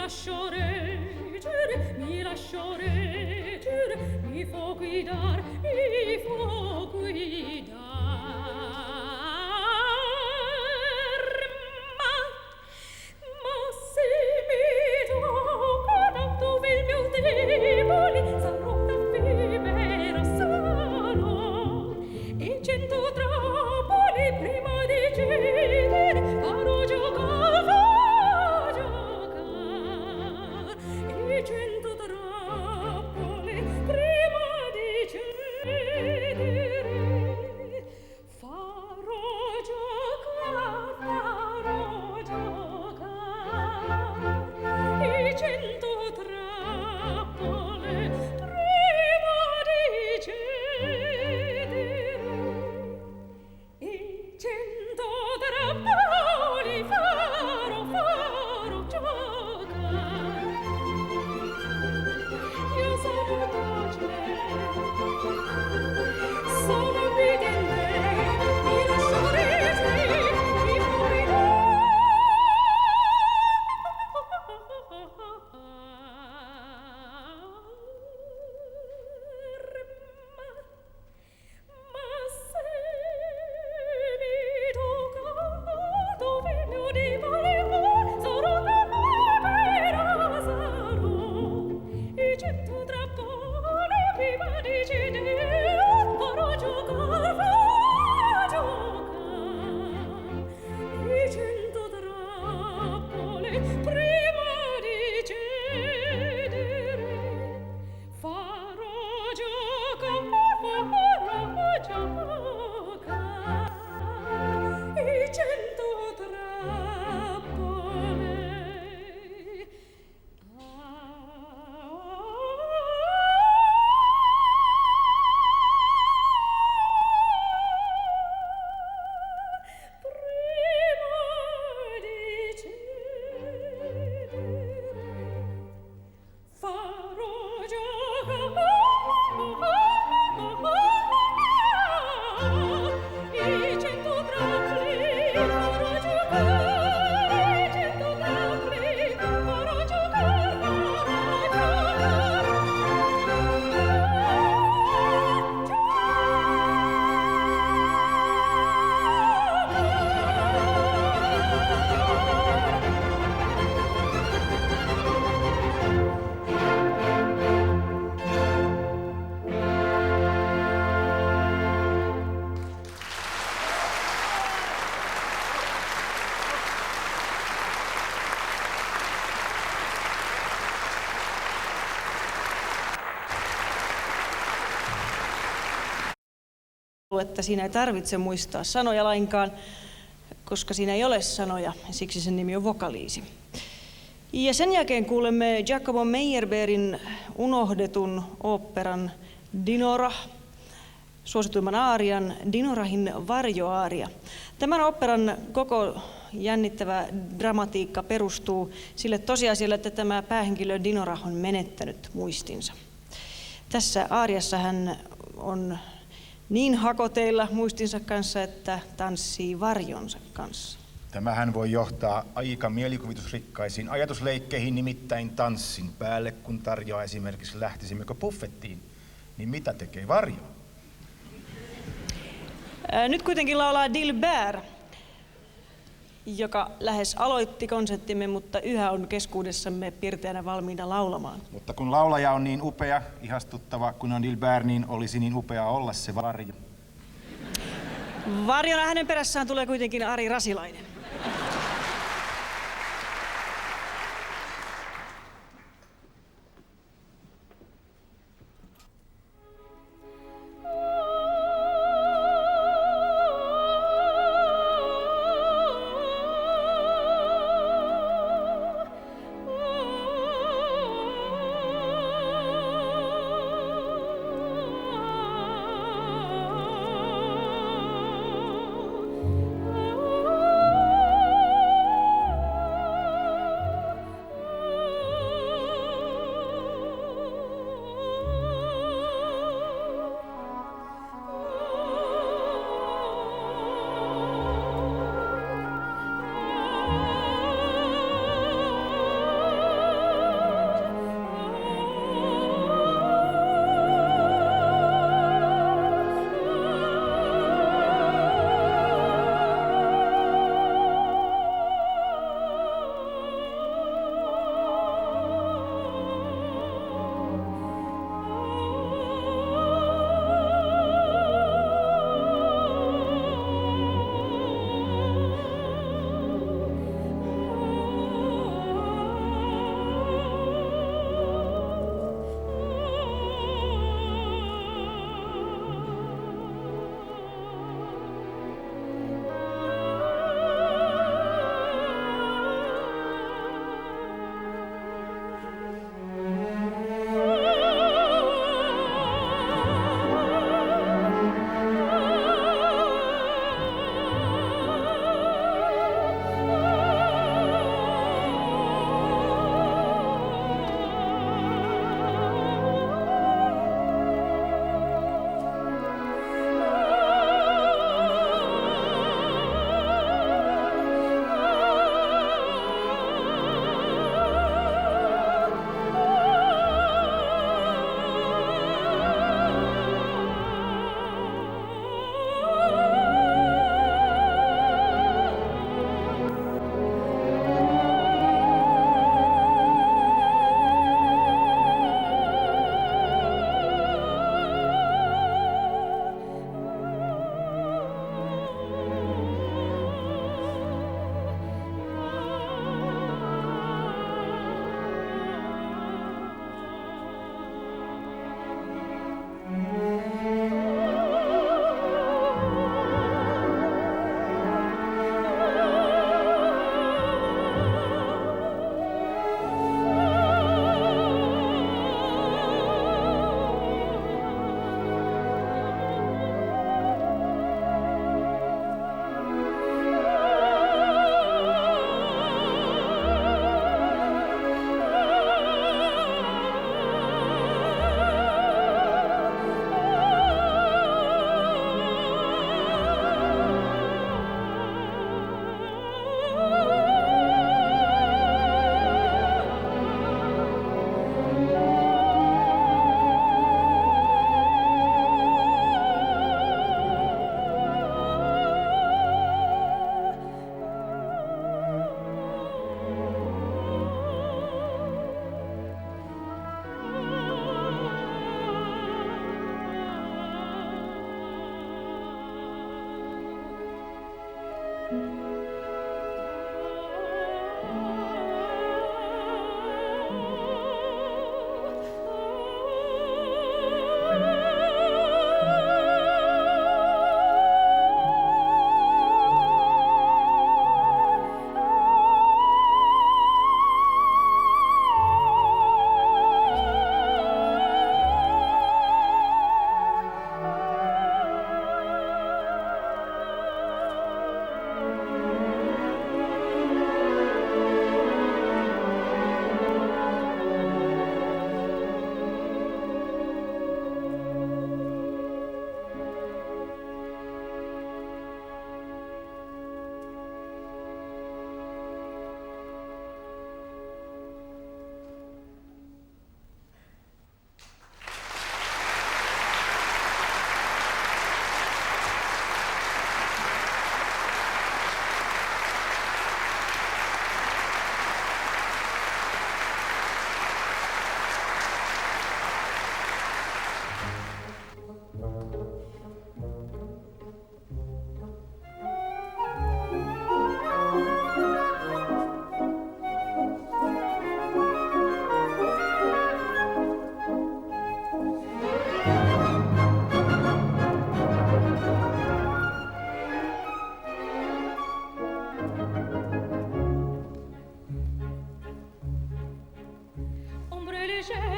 lascio reggere, mi fo guidar, mi fo guidar. Ma se mi toccano dove il mio debole sarò da vivere sano e 100 trappole prima di cedere farò giocare e 100 trappole prima di cedere farò giocare e 100 trappole prima di cedere e 100 trappole farò giocare. Io sono docile, sono obbediente, mi lascio reggere, mi fo ma se mi tocca dove il mio debole sarò da povera sarò e 100 trappole prima di cedere farò giocare e 100 trappole prima di cedere farò giocare e 100 trappole että siinä ei tarvitse muistaa sanoja lainkaan, koska siinä ei ole sanoja, ja siksi sen nimi on vokaliisi. Ja sen jälkeen kuulemme Giacomo Meyerbeerin unohdetun oopperan Dinora, suosituimman aarian Dinorahin varjoaaria. Tämän oopperan koko jännittävä dramatiikka perustuu sille tosiasialle, että tämä päähenkilö Dinora on menettänyt muistinsa. Tässä aariassa hän on niin hakoteilla muistinsa kanssa, että tanssii varjonsa kanssa. Tämähän voi johtaa aika mielikuvitusrikkaisiin ajatusleikkeihin, nimittäin tanssin päälle, kun tarjoaa esimerkiksi lähtisimmekö buffettiin, niin mitä tekee varjo? Nyt kuitenkin laulaa Dilbert, joka lähes aloitti konserttimme, mutta yhä on keskuudessamme pirteänä valmiina laulamaan. Mutta kun laulaja on niin upea, ihastuttava, kun on Dilbert, niin olisi niin upea olla se varjo. Varjona hänen perässään tulee kuitenkin Ari Rasilainen. oh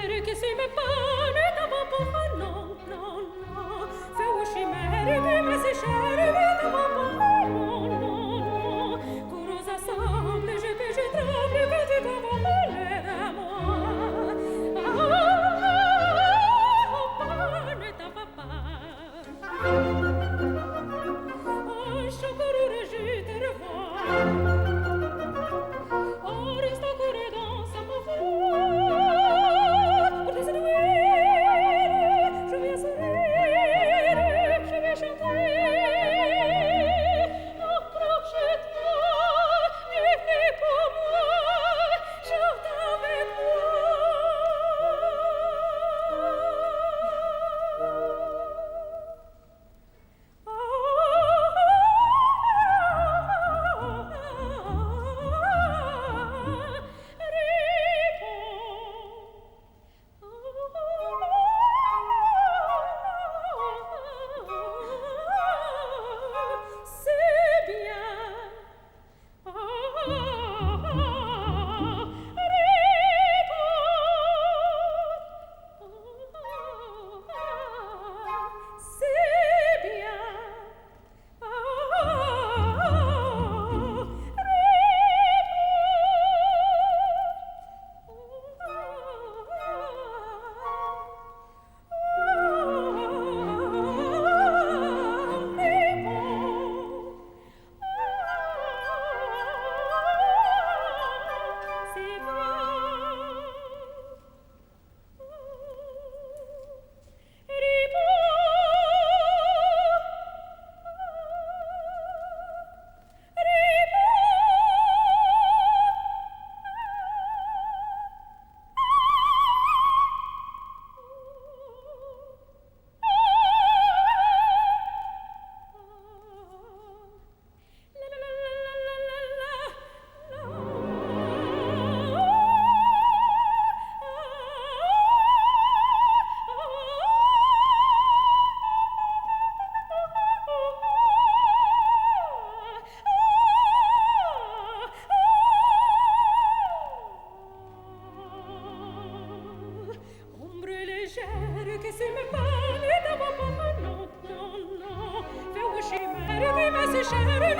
légère qui se me panne dans mon non, non, non. Fais au chimère qui me se chère dans mon non, non, non. Couros ensemble, je tremble que tu t'en voler à moi. Panne ta papa. Oh, chocolat, je te revois. Che se me pare da papa, no, no, no. Fais au chimère qui me se chère